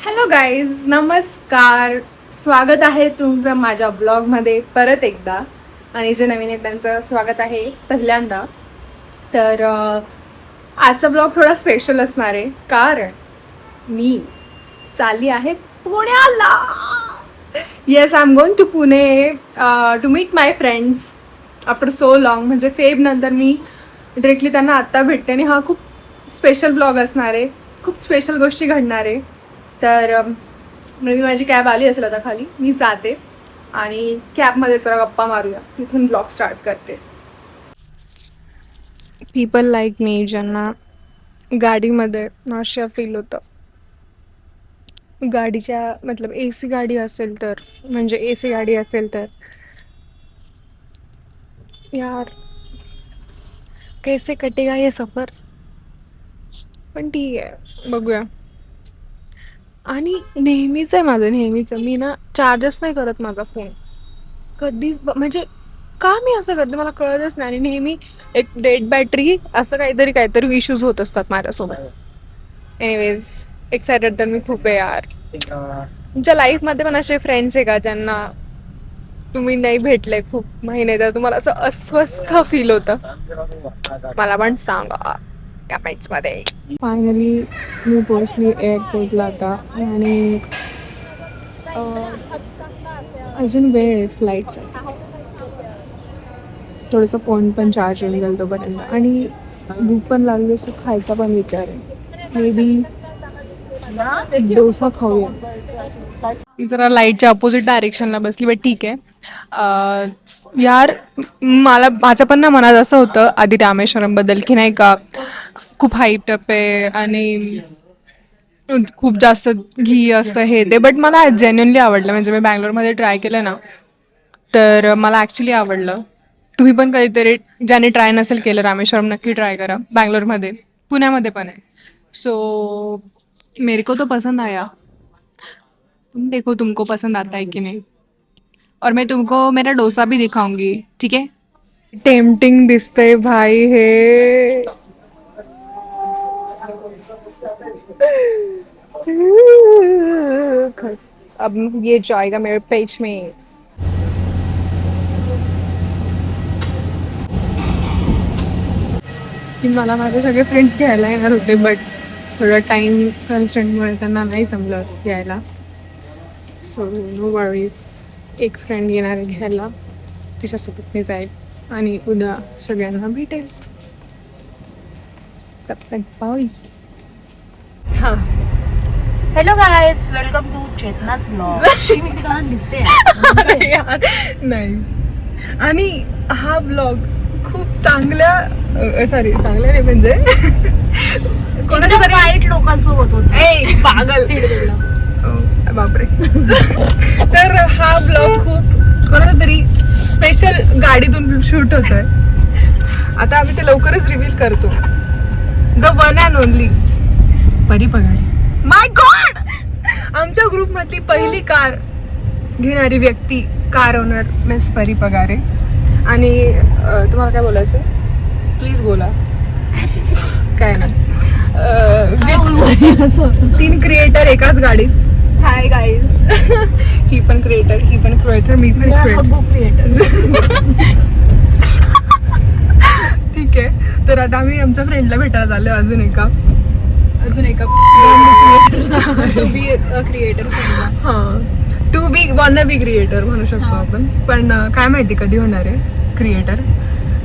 Hello guys, नमस्कार. स्वागत आहे तुमचं माझ्या ब्लॉगमध्ये परत एकदा. आणि जे नवीन आहेत त्यांचं स्वागत आहे पहिल्यांदा. तर आजचा ब्लॉग थोडा स्पेशल असणार आहे, कारण मी चालली आहे पुण्याला. Yes, I am going to Pune to meet my friends after so long. म्हणजे फेब नंतर मी डिरेक्टली त्यांना आत्ता भेटते आणि हा खूप स्पेशल ब्लॉग असणार आहे. खूप स्पेशल गोष्टी घडणार आहे. तर मी माझी कॅब आली असेल आता खाली, मी जाते आणि कॅबमध्ये जरा गप्पा मारूया, तिथून ब्लॉग स्टार्ट करते. पीपल लाईक मी ज्यांना गाडीमध्ये नाश्या फील होतं. गाडीच्या मतलब ए सी गाडी असेल तर, म्हणजे ए सी गाडी असेल तर यार कैसे कटेगा ये सफर. पण ठीक आहे, बघूया. आणि नेहमीच आहे माझं, नेहमीचं मी ना चार्जच नाही करत माझा फोन कधीच. म्हणजे का मी असं करते मला कळतच नाही. आणि नेहमी एक डेड बॅटरी असं काहीतरी इश्यूज होत असतात माझ्यासोबत. एनिवेज, एक्सायटेड तर मी खूप आहे यार. तुमच्या लाईफमध्ये पण असे फ्रेंड्स आहे का ज्यांना तुम्ही नाही भेटले खूप महिने, तर तुम्हाला असं अस्वस्थ फील होतं? मला पण सांगा कमेंट्समध्ये. फायनली मी पोहोचली एअरपोर्टला आता. आणि अजून वेळ आहे फ्लाईटसाठी. थोडंसं फोन पण चार्ज होऊन गेलं तोपर्यंत. आणि भूक पण लागली, असं खायचा पण विचार आहे. मे बी डोसा खाऊया. जरा लाईटच्या अपोजिट डायरेक्शनला बसली, बट ठीक आहे. यार माझ्या पण ना मनात असं होतं आधी रामेश्वरमबद्दल, की नाही का खूप हाईप आहे आणि खूप जास्त घी असतं हे ते. बट मला जेन्युनली आवडलं. म्हणजे मी बँगलोरमध्ये ट्राय केलं ना, तर मला ॲक्च्युली आवडलं. तुम्ही पण कधीतरी ज्याने ट्राय नसेल केलं रामेश्वरम, नक्की ट्राय करा. बँगलोरमध्ये, पुण्यामध्ये पण आहे. सो मेरे को तो पसंद आया. तुम देखो तुमको पसंद आता है कि नहीं. और मैं तुमको मेरा डोसा भी दिखाऊंगी, ठीक है. टेम्पटिंग दिसतंय भाई हे. अब ये जाएगा मेरे पेज में. की मला माझे सगळे फ्रेंड्स घ्यायला येणार होते, बट थोडं टाईम कन्स्टंटमुळे त्यांना नाही जमलं यायला. सो नो वरीज, एक फ्रेंड येणार आहे घ्यायला, तिच्यासोबत मी जाईल आणि उद्या सगळ्यांना भेटेल. पाऊल. हां. हॅलो गाईज, वेलकम टू चेतनाच ब्लॉग. मी तुम्हाला दिसते नाही. आणि हा ब्लॉग खूप चांगल्या नाही म्हणजे कोणाच्या तरी वाईट लोकांसोबत होत. पागल बापरे. तर हा ब्लॉग खूप कोणाच्या तरी स्पेशल गाडीतून शूट होतोय. आता आम्ही ते लवकरच रिव्हील करतो. द वन अँड ओनली परी पगारे. माय गॉड, आमच्या ग्रुप मधली पहिली कार घेणारी व्यक्ती, कार ओनर मिस परी पगारे. आणि तुम्हाला काय बोलायचं, प्लीज बोला. काय नाही. 3 क्रिएटर एकाच गाडीत. Hi guys. ही पण क्रिएटर, मी पण क्रिएटर. ठीक आहे. तर आता आम्ही आमच्या फ्रेंडला भेटायला आलो. अजून एका टू बी क्रिएटर. हां, to be wanna be creator म्हणू शकतो आपण. पण काय माहिती कधी होणार आहे क्रिएटर.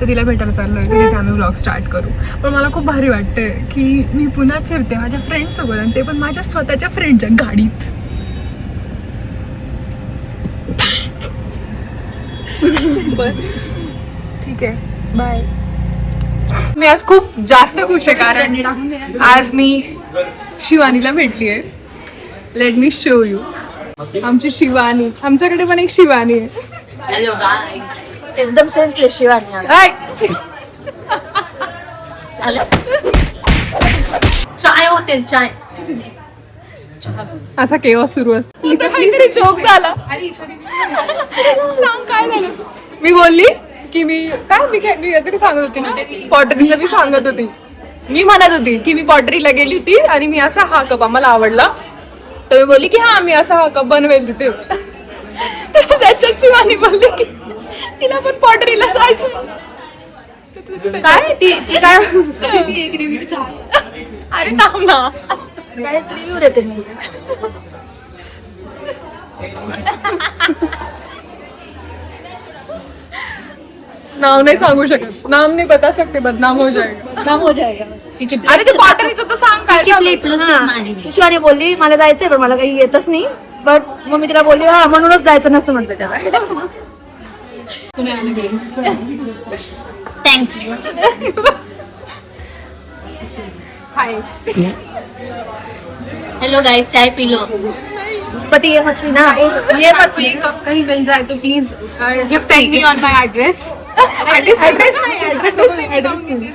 तर तिला भेटायला चाललो आहे, तर तिथे आम्ही व्लॉग स्टार्ट करू. पण मला खूप भारी वाटतंय की मी पुण्यात फिरते माझ्या फ्रेंड्ससोबत, आणि ते पण माझ्या स्वतःच्या फ्रेंडच्या गाडीत. बस ठीक आहे, बाय. मी आज खूप जास्त खुश आहे, कारण आज मी शिवानीला भेटली आहे. Let me show you. आमची शिवानी, आमच्याकडे पण एक शिवानी आहे. हॅलो गाईज, एकदम सेन्सलेस शिवानी. चाय होते चाय. असा केव्हा सुरू असतो. इथं काहीतरी जोक झाला. सांग काय झालं. मी बोलली की मी काहीतरी सांगत होती ना, पॉटरीचं मी सांगत होती. मी म्हणत होती की मी पॉटरीला गेली होती आणि मी असा हा कप मला आवडला तर मी बोलली की हा मी असा हा कप बनवेल तिथे. त्याच्यात शिवानी बोलली की तिला पण पॉटरीला जायचं. काय ती काय अरे थांब ना. काय रिव्ह्यू देते मी. नाव नाही सांगू शकत. नाम नाही बता सकते, बदनाम हो जाएगा. काम हो जाएगा. तिची अरे ते पॉटरीचं तर सांग काय ती शिवानी बोलली मला जायचंय पण मला काही येतच नाही. बट मग मी तिला बोलली हा म्हणूनच जायचं नसतं म्हटलं त्याला. थँक्स. हाय. हेलो गाइस, चाय पी लो. पति ये मत पीना. ये मत ये कप कहीं मिल जाए तो please gift me on my address. Address नाही.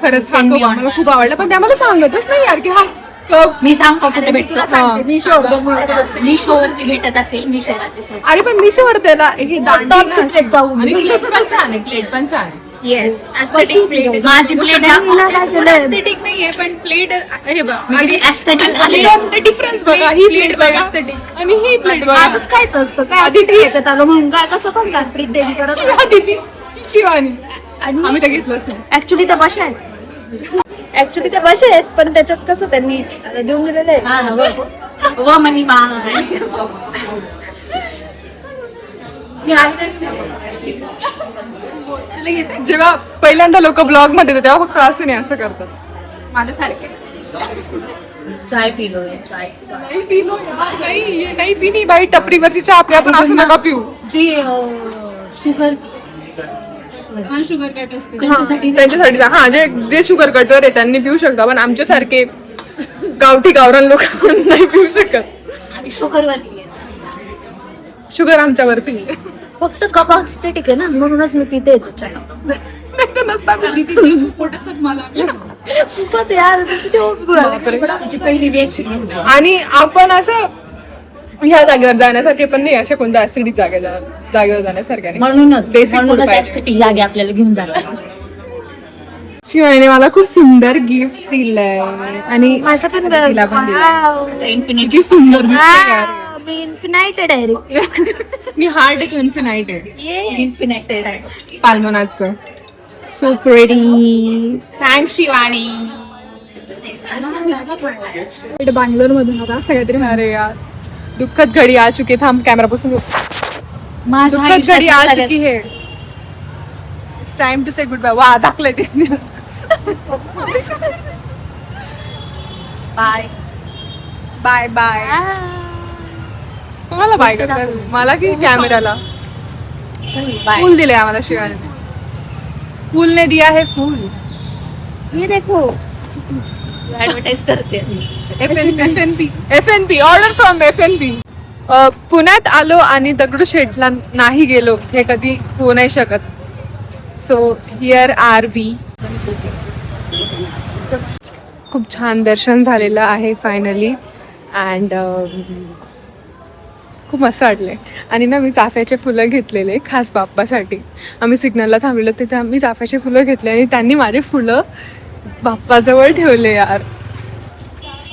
खरंच सांगू मला खूप आवडलं पण ते आम्हाला सांगतच नाही यार की हा कप. मी सांगतो कुठे भेटतो. मी शोवरती भेटत असेल. मी शोवरती. अरे पण मिशोवर त्याला हे टॉप सिक्रेट जाऊ. आणि प्लेट पण छान आहे. प्लेट पण छान आहे. Yes aesthetic plate. माझी प्लेट एस्थेटिक नाहीये पण प्लेट हे बघ एस्थेटिक डिफरन्स बघा. ही प्लेट बघा आणि ही प्लेट बघा. असंच खायचं असतं काय. आधी ती- त्याच्यात आलं म्हणून काय कसं पण काय प्लेट डेली करत. ती शिवानी आणि आम्ही तर घेतलंच नाही. ऍक्च्युली त्या बशा आहेत. ऍक्च्युली त्या बशा आहेत पण त्याच्यात कसं त्यांनी देऊन दिलेलं आहे. व मनी मा जेव्हा पहिल्यांदा लोक ब्लॉग मध्ये येतात तेव्हा फक्त असं नाही असं करतात माझ्यासारखे. चाय पी लो. चाय नाही पिलो नाही ये नाही पिनी बाई टपरीवरची चहा आपल्या आपण असं नका पिऊ. जी शुगर शुगर कट असते त्यांच्यासाठी हा जे शुगर कटवर आहे त्यांनी पिऊ शकता पण आमच्यासारखे गावठी गावरान लोक नाही पिऊ शकत. आणि शुगर वरती शुगर आमच्यावरती आहे. फक्त कप एस्थेटिक आहे ना म्हणूनच मी पिते येतो चाय. नाही तर नसता खूपच यार तुझे होप्स गुळाले. तुझी पहिली रिएक्शन. आणि आपण असं ह्या जागेवर जाण्यासाठी पण नाही अशा कोणत्या ऍसिडिक जागेवर जाण्यासारख्या नाही. म्हणूनच Basic food पाहिजे. एस्थेटिक जागे आपल्याला घेऊन जातात. शिवानीने मला खूप सुंदर गिफ्ट दिलंय आणि माझं पण तिला पण दिलंय. इन्फिनिटी. किती सुंदर दिसतंय यार. मी इन्फिनाइट डायरेक्ट. मी हार्ड एक इन्फिनाइट आहे ये इन्फिनाइटेड आहे. पालमोनाचं. So pretty. Thanks Shivani. Bangalore मधून आता सगळ्यातरी अरे यार दुःखद घडी आ चुकी. थांब कॅमेरा पासून दुःखद घडी आ चुकी है. It's time to say good bye. वा झाकलंय ते. Bye bye bye. कोणाला बाय करतात मला की कॅमेराला. बाय. फूल दिले आम्हाला शिवानी. फूल ने दिया है फूल. ये देखो ऍडव्हर्टाइज करते. FNP order from FNP. पुण्यात आलो आणि दगडूशेठला नाही गेलो हे कधी होऊ नाही शकत. So here are we. खूप छान दर्शन झालेलं आहे फायनली अँड खूप मस्त वाटले. आणि ना मी चाफ्याचे फुलं घेतलेले खास बाप्पासाठी. आम्ही सिग्नलला थांबलेलो तिथे आम्ही चाफ्याचे फुलं घेतले आणि त्यांनी माझे फुलं बाप्पाजवळ ठेवले यार.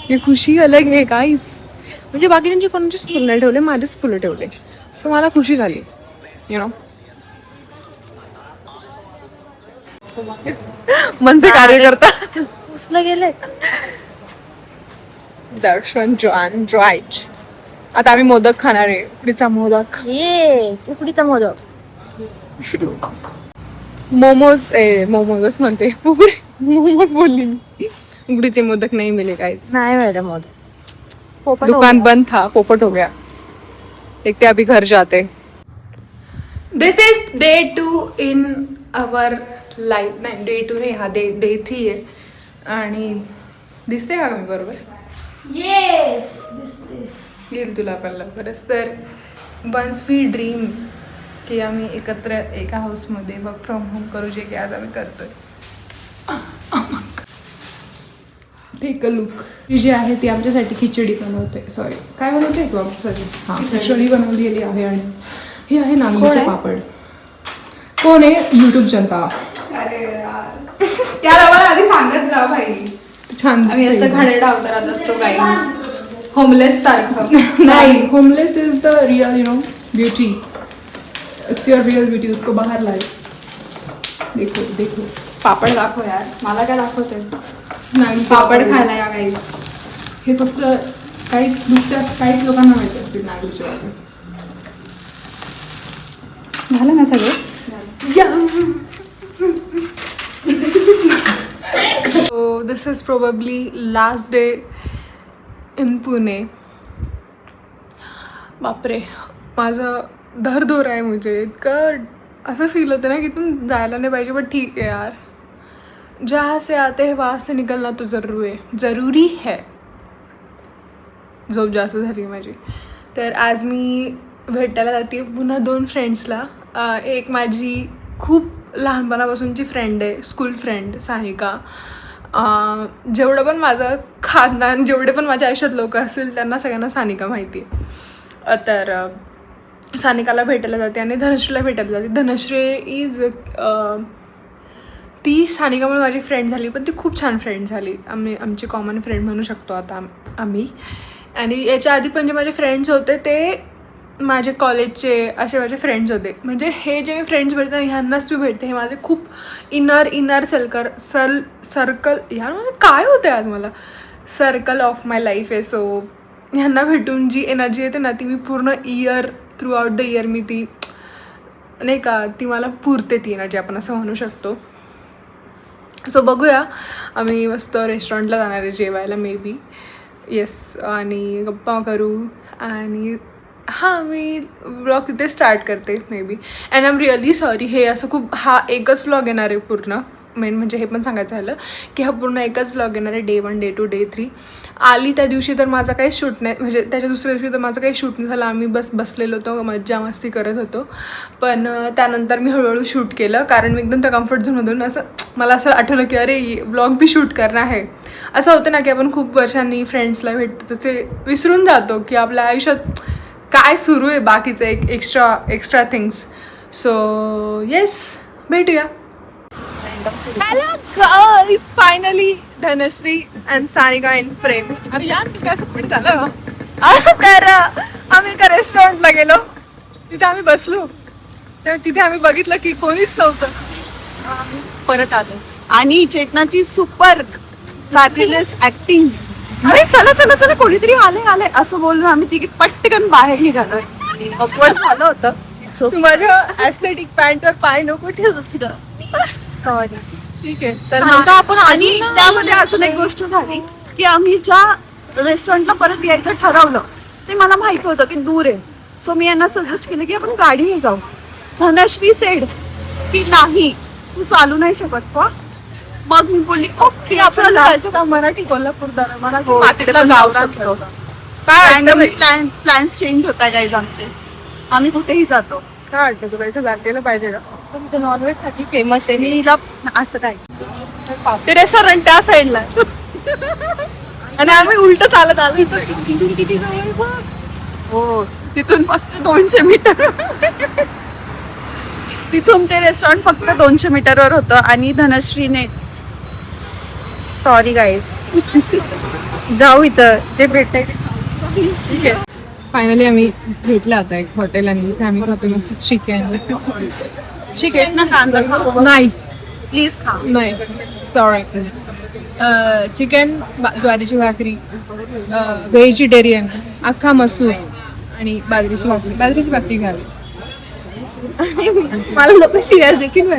ही खुशी अलग आहे गाईस. म्हणजे बाकीच्यांची कोणाचीच फुलं नाही ठेवले माझेच फुलं ठेवले. सो मला खुशी झाली यु नो. मनसे कार्यकर्ता उसला गेले. दर्शन जॉन ड्राईट. आता आम्ही मोदक खाणार आहे. उकडीचा मोदक. येस उकडीचा मोदक. मोमोजच म्हणते. मोमोज बोलली मी. उकडीचे मोदक नाही मिले काहीच. नाही मिळत मोदक. दुकान बंद था. पोपट हो गया. देखते अभी घर जाते. This is day 2 in our life. नाही डे 2 नाही हा डे 3 आहे. आणि दिसते का मी बरोबर. येस दिसते. येईल तुला पण लवकरच. तर वन्स वी ड्रीम की आम्ही एकत्र एका हाऊसमध्ये वर्क फ्रॉम होम करू जे की आज आम्ही करतोय. Take a look. ती जी आहे ती आमच्यासाठी खिचडी बनवते. सॉरी काय बनवते तू आमच्यासाठी. हां खिचडी बनवलेली आहे आणि हे आहे नागलीचे पापड. कोण आहे. यूट्यूब जनता. अरे त्याला मला आधी सांगत जा भाई. छान आम्ही असं घाणेरडा अवतारात असतो गाईज. होमलेस सारखं. नाही, homeless is the real beauty. It's your real beauty. उसको बाहर लाए. देखो देखो, पापड दाखव यार, मला काय दाखवते. नागली पापड खायला या गाईस. हे फक्त काहीच लोकांना माहिती असतील नागलीचे पापड. झालं ना सगळं. So this is probably last day in Pune. बापरे, माझं दर्द हो रहा है मुझे. इतकं असं फील होतं ना की इथून जायला नाही पाहिजे, बट ठीक आहे यार. जहाँ से आते हैं वहाँ से निकलना तो ज़रूरी है. झोप जास्त झाली आहे माझी. तर आज मी भेटायला जाते पुन्हा 2 फ्रेंड्सला. एक माझी खूप लहानपणापासूनची फ्रेंड आहे, स्कूल फ्रेंड सानिका. जेवढं पण माझं खानदान, जेवढे पण माझ्या आयुष्यात लोक असतील त्यांना सगळ्यांना सानिका माहिती आहे. तर सानिकाला भेटायला जाते आणि धनश्रीला भेटायला जाते. धनश्री इज ती सानिकामुळे माझी फ्रेंड झाली, पण ती खूप छान फ्रेंड झाली. आमची कॉमन फ्रेंड म्हणू शकतो आता आम्ही. आणि याच्या आधी पण जे माझे फ्रेंड्स होते ते माझे कॉलेजचे असे माझे फ्रेंड्स होते. म्हणजे हे जे मी फ्रेंड्स भेटते ह्यांनाच मी भेटते. हे माझे खूप इनर सर्कल यार, म्हणजे काय होतं आज मला, सर्कल ऑफ माय लाईफ आहे. सो ह्यांना भेटून जी एनर्जी येते ना ती मी पूर्ण थ्रू आउट द इयर मी ती नाही का, ती मला पुरते ती एनर्जी, आपण असं म्हणू शकतो. सो बघूया, आम्ही मस्त रेस्टॉरंटला जाणार आहे जेवायला मे बी. येस, आणि गप्पा करू. आणि हां, मी व्लॉग तिथे स्टार्ट करते may be. And I am really sorry, हे असं खूप एकच व्लॉग येणार आहे पूर्ण. मेन म्हणजे हे पण सांगायचं झालं की हा पूर्ण एकच व्लॉग येणार आहे. Day 1, Day 2, Day 3. आली त्या दिवशी तर माझा काही शूट नाही, म्हणजे त्याच्या दुसऱ्या दिवशी तर माझं काही शूट नाही झालं. आम्ही बसलेलो होतो, मज्जा मस्ती करत होतो. पण त्यानंतर मी हळूहळू शूट केलं, कारण मी एकदम त्या कम्फर्ट झोनमधून मला असं आठवलं की अरे व्लॉग भी शूट करणार आहे. असं होतं ना की आपण खूप वर्षांनी फ्रेंड्सला भेटतो तर ते विसरून जातो की आपल्या आयुष्यात काय सुरू आहे बाकीचं, एक एक्स्ट्रा थिंग्स. सो येस, भेटूया. Hello girls, finally Dhanashree and Sanika in frame. अरे यार, तुम्ही असं पुढे झालं. तर आम्ही एका रेस्टॉरंटला गेलो, तिथे आम्ही बसलो. तर तिथे आम्ही बघितलं की कोणीच नव्हतं. परत आलो आणि चेतनाची सुपर फॅब्युलस ऍक्टिंग. अरे चला चला चला, कोणीतरी आले असं बोलून आम्ही तिघे पटकन बाहेर निघालोय. ऑकवर्ड झालं होतं. तुम्हाला ऍस्थेटिक पॅन्टवर पाय नको ठेवूस ग. सॉरी. ठीक आहे, तर आपण आणि त्यामध्ये अजून एक गोष्ट झाली की आम्ही ज्या रेस्टॉरंटला परत यायचं ठरवलं ते मला माहिती होतं की दूर आहे. सो मी यांना सजेस्ट केलं की आपण गाडीने जाऊ. धनश्री सेड की नाही, तू चालू नाही शकत का. मग मी बोलली ओके, आपण जायचं का मराठी कोल्हापूर प्लॅन्स चेंज होता गाईज आमचे. आम्ही कुठेही जातो. काय वाटतं तुला, इथं जायला पाहिजे का. नॉनव्हेज साठी फेमस आहे. मी हिला असं काय, ते रेस्टॉरंट त्या साईडला आणि आम्ही उलट चालत आलो. किती जवळ बघ. हो, तिथून फक्त 200 मीटर. तिथून ते रेस्टॉरंट फक्त 200 मीटरवर होतं. आणि धनश्रीने सॉरी गाईज, जाऊ इथं ते भेटतंय. ठीक आहे. फायनली आम्ही भेटला आता एक हॉटेल आणि इथे आम्ही खातो मस्त चिकन ना कांदा नाही प्लीज खा. नाही सॉरी. चिकन, ज्वारीची भाकरी, व्हेजिटेरियन, अख्खा मसूर आणि बाजरीची भाकरी घ्यावी. मला लोक शिव्या देखील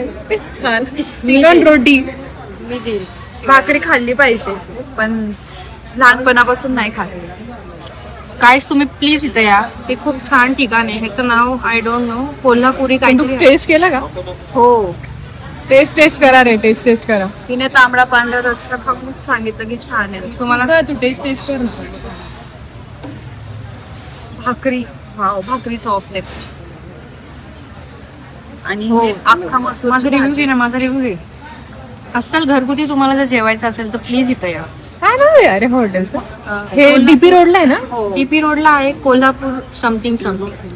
चिकन रोटी. मी देईल. भाकरी खाल्ली पाहिजे, पण लहानपणापासून नाही खाल्ली. गाईज तुम्ही प्लीज इथं या. हे खूप छान ठिकाण आहे. ह्याचं नाव आय डोंट नो, कोल्हापुरी तू काहीतरी. टेस्ट केला का. हो, टेस्ट करा रे, टेस्ट करा. तिने तांबडा पांढरा रस्सा खाऊन सांगितलं की छान आहे. तुम्हाला तू टेस्ट कर. भाकरी, वाव, भाकरी सॉफ्ट आहे. आणि हो. हे अख्खा मसूर. माझा रिव्ह्यू घे ना, माझा रिव्ह्यू घे. अस्सल घरगुती तुम्हाला जर जेवायचं असेल तर प्लीज इथं या. काय नाव आहे अरे हॉटेलचं. हे डीपी रोडला आहे ना. टीपी रोडला आहे, कोल्हापूर समथिंग.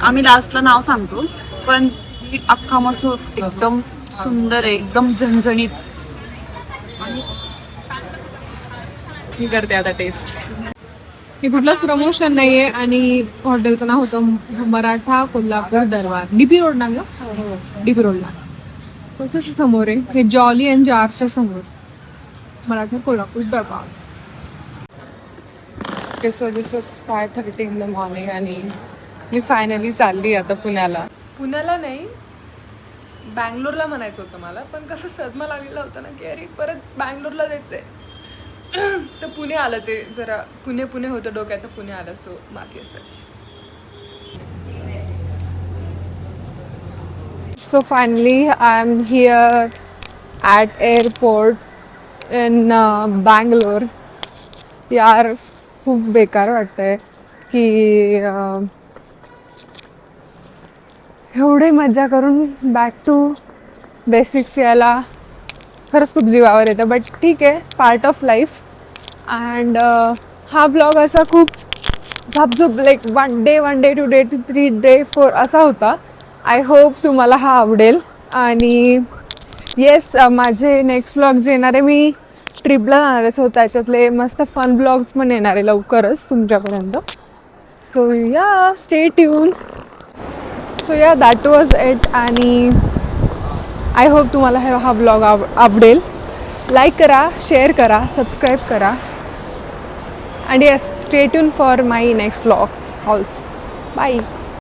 आम्ही लास्टला नाव सांगतो, पण ही अख्खा मसूर एकदम सुंदर आहे, एकदम झणझणीत. मी करते आता टेस्ट. हे कुठलंच प्रमोशन नाहीये आणि हॉटेलचं नाव होतं मराठा कोल्हापूर दरबार. डीपी रोड ना ग? डीपी रोडला. कसं समोर आहे हे जॉली अँड जारच्या समोर Maratha Kolhapur Darbar. So this is 5:30 in the morning आणि मी फायनली चालली आता पुण्याला. पुण्याला नाही, बँगलोरला म्हणायचं होतं मला, पण कसं सदमा लागलेला होता ना की अरे परत बँगलोरला जायचं आहे. तर पुणे आलं, ते जरा पुणे होतं डोक्यात, तर पुणे आलं. सो बाकी असं. So finally I am here at airport in Bangalore. यार खूप बेकार वाटतंय की एवढी मजा करून बॅक टू बेसिक्स यायला खरंच खूप जीवावर येतं. बट ठीक आहे, पार्ट ऑफ लाईफ. अँड हा ब्लॉग असा खूप झापझूप लाईक 1 day 2 day 3 day 4 असा होता. आय होप तुम्हाला हा आवडेल. आणि येस, माझे नेक्स्ट ब्लॉग जे येणार आहे, मी ट्रिपला जाणार आहे. सो त्याच्यातले मस्त फन ब्लॉग्स पण येणार आहे लवकरच तुमच्यापर्यंत. सो या, स्टे ट्यून. सो या, दॅट वॉज इट. आणि आय होप तुम्हाला हा ब्लॉग आवडेल. लाईक करा, शेअर करा, सबस्क्राईब करा. And yes, stay tune for my next blogs also. Bye.